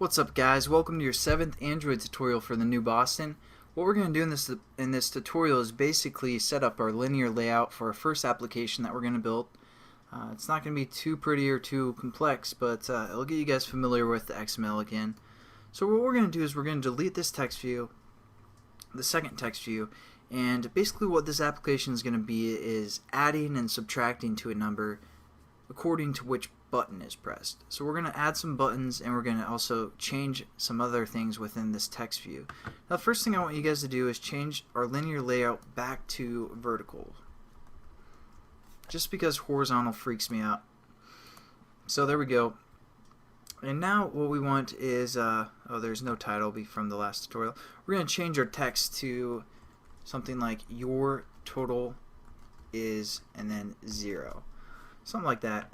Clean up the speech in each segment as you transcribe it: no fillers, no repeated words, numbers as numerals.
What's up, guys? Welcome to your 7th Android tutorial for the new Boston. What we're going to do in this tutorial is basically set up our linear layout for our first application that we're going to build. It's not going to be too pretty or too complex, but it'll get you guys familiar with the XML again. So what we're going to do is we're going to delete this text view, the second text view, and basically what this application is going to be is adding and subtracting to a number according to which button is pressed. So we're going to add some buttons, and we're going to also change some other things within this text view. Now, the first thing I want you guys to do is change our linear layout back to vertical, just because horizontal freaks me out. So there we go. And now what we want is there's no title from the last tutorial. We're going to change our text to something like your total is and then 0, something like that.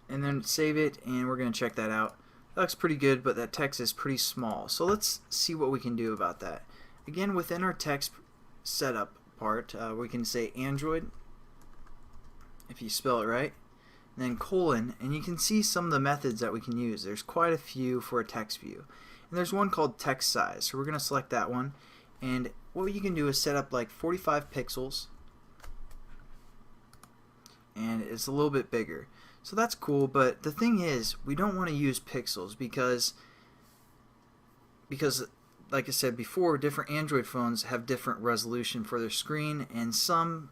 And then save it, and we're going to check that out. That looks pretty good, but that text is pretty small. So let's see what we can do about that. Again, within our text setup part, we can say Android, if you spell it right, and then colon, and you can see some of the methods that we can use. There's quite a few for a text view. And there's one called text size, so we're going to select that one. And what you can do is set up like 45 pixels, and it's a little bit bigger. So that's cool, but the thing is, we don't want to use pixels because like I said before, different Android phones have different resolution for their screen, and some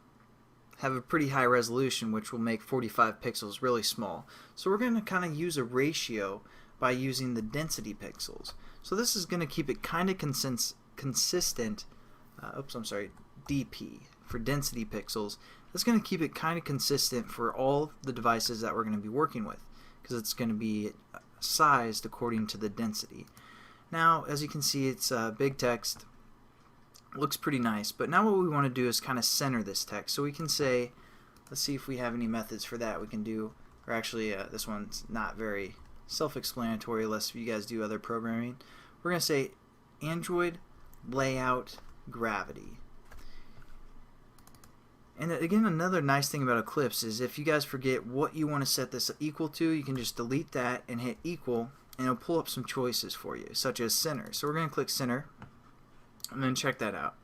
have a pretty high resolution, which will make 45 pixels really small. So we're going to kind of use a ratio by using the density pixels. So this is going to keep it kind of consistent. DP for density pixels. That's going to keep it kind of consistent for all the devices that we're going to be working with, because it's going to be sized according to the density. Now, as you can see, it's big text. Looks pretty nice, but now what we want to do is kind of center this text. So we can say, let's see if we have any methods for that. We can do, or actually this one's not very self-explanatory unless you guys do other programming. We're going to say Android layout gravity. And again, another nice thing about Eclipse is if you guys forget what you want to set this equal to, you can just delete that and hit equal, and it'll pull up some choices for you, such as center. So we're going to click center, and then check that out.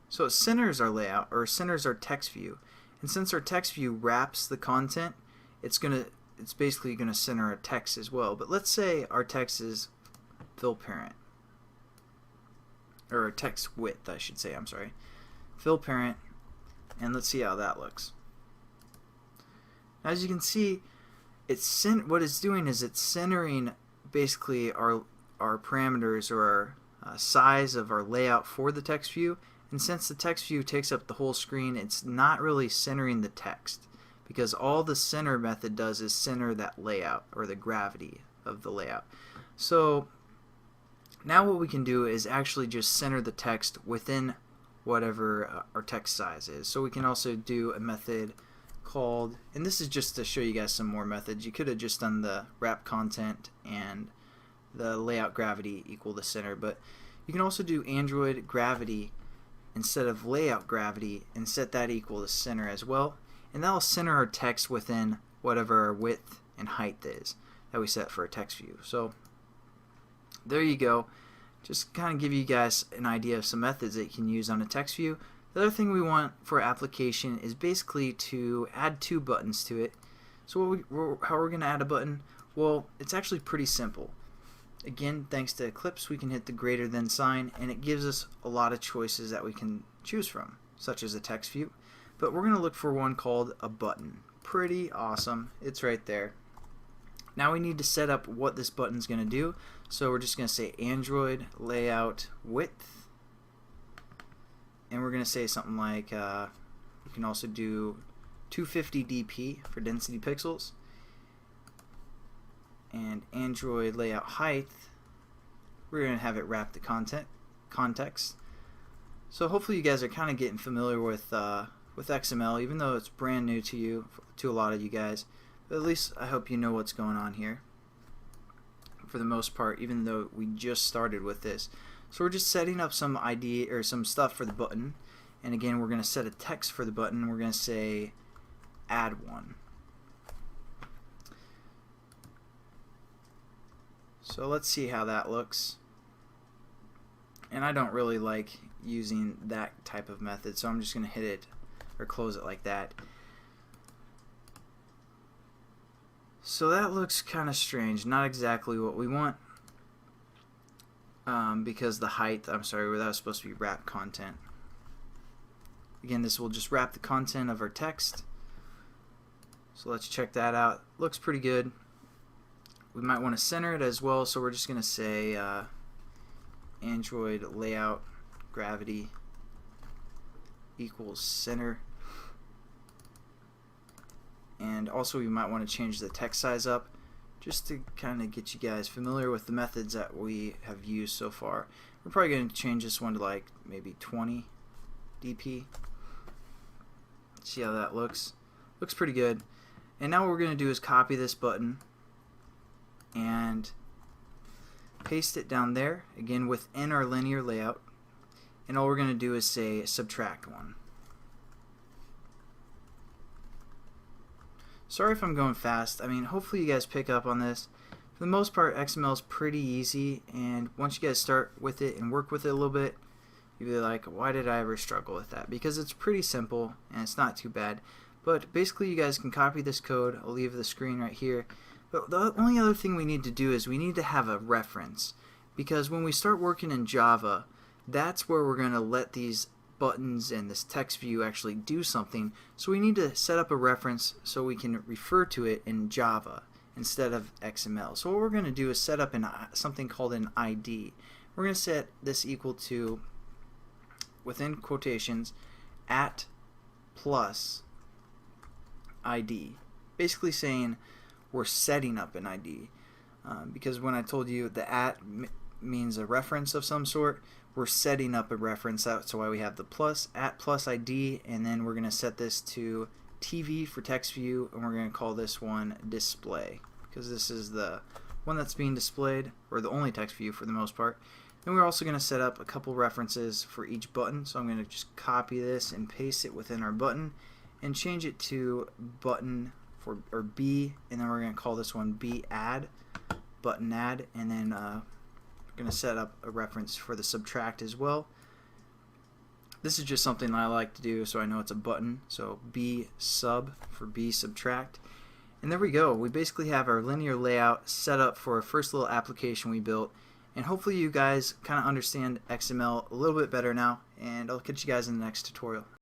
So it centers our layout, or centers our text view. And since our text view wraps the content, it's basically going to center our text as well. But let's say our text is fill parent, or text width, I should say. I'm sorry, fill parent. And let's see how that looks. As you can see, what it's doing is it's centering basically our parameters, or our size of our layout for the text view. And since the text view takes up the whole screen, it's not really centering the text, because all the center method does is center that layout, or the gravity of the layout. So now what we can do is actually just center the text within whatever our text size is. So we can also do a method called, and this is just to show you guys some more methods. You could have just done the wrap content and the layout gravity equal the center, but you can also do Android gravity instead of layout gravity and set that equal to center as well, and that'll center our text within whatever our width and height is that we set for a text view. So there you go. Just kind of give you guys an idea of some methods that you can use on a text view. The other thing we want for our application is basically to add 2 buttons to it. So how we're going to add a button? Well, it's actually pretty simple. Again, thanks to Eclipse, we can hit the greater than sign, and it gives us a lot of choices that we can choose from, such as a text view. But we're going to look for one called a button. Pretty awesome. It's right there. Now we need to set up what this button's going to do. So we're just going to say Android layout width, and we're going to say something like you can also do 250 dp for density pixels, and Android layout height, we're going to have it wrap the context. So hopefully you guys are kind of getting familiar with XML, even though it's brand new to a lot of you guys. But at least I hope you know what's going on here for the most part, even though we just started with this. So we're just setting up some ID or some stuff for the button, and again we're going to set a text for the button. We're going to say add one. So let's see how that looks. And I don't really like using that type of method, so I'm just going to hit it or close it like that. So that looks kind of strange, not exactly what we want, because the height, I'm sorry, that was supposed to be wrap content. Again, this will just wrap the content of our text. So let's check that out. Looks pretty good. We might want to center it as well, so we're just going to say Android layout gravity equals center. And also we might want to change the text size up just to kind of get you guys familiar with the methods that we have used so far. We're probably going to change this one to like maybe 20 dp. See how that looks. Looks pretty good. And now what we're going to do is copy this button and paste it down there, again within our linear layout, and all we're going to do is say subtract 1. Sorry if I'm going fast. I mean, hopefully you guys pick up on this. For the most part, XML is pretty easy, and once you guys start with it and work with it a little bit, you'll be like, why did I ever struggle with that? Because it's pretty simple and it's not too bad. But basically you guys can copy this code. I'll leave the screen right here. But the only other thing we need to do is we need to have a reference, because when we start working in Java, that's where we're going to let these buttons and this text view actually do something. So we need to set up a reference so we can refer to it in Java instead of XML. So what we're going to do is set up something called an ID. We're going to set this equal to, within quotations, @ plus ID, basically saying we're setting up an ID, because when I told you the @ means a reference of some sort, we're setting up a reference. That's why we have the @ plus ID, and then we're going to set this to TV for text view, and we're going to call this one display, because this is the one that's being displayed, or the only text view for the most part. Then we're also going to set up a couple references for each button, so I'm going to just copy this and paste it within our button and change it to button or B, and then we're going to call this one B add, button add, and then we're going to set up a reference for the subtract as well. This is just something I like to do so I know it's a button, so B sub for B subtract. And there we go. We basically have our linear layout set up for our first little application we built, and hopefully you guys kind of understand XML a little bit better now, and I'll catch you guys in the next tutorial.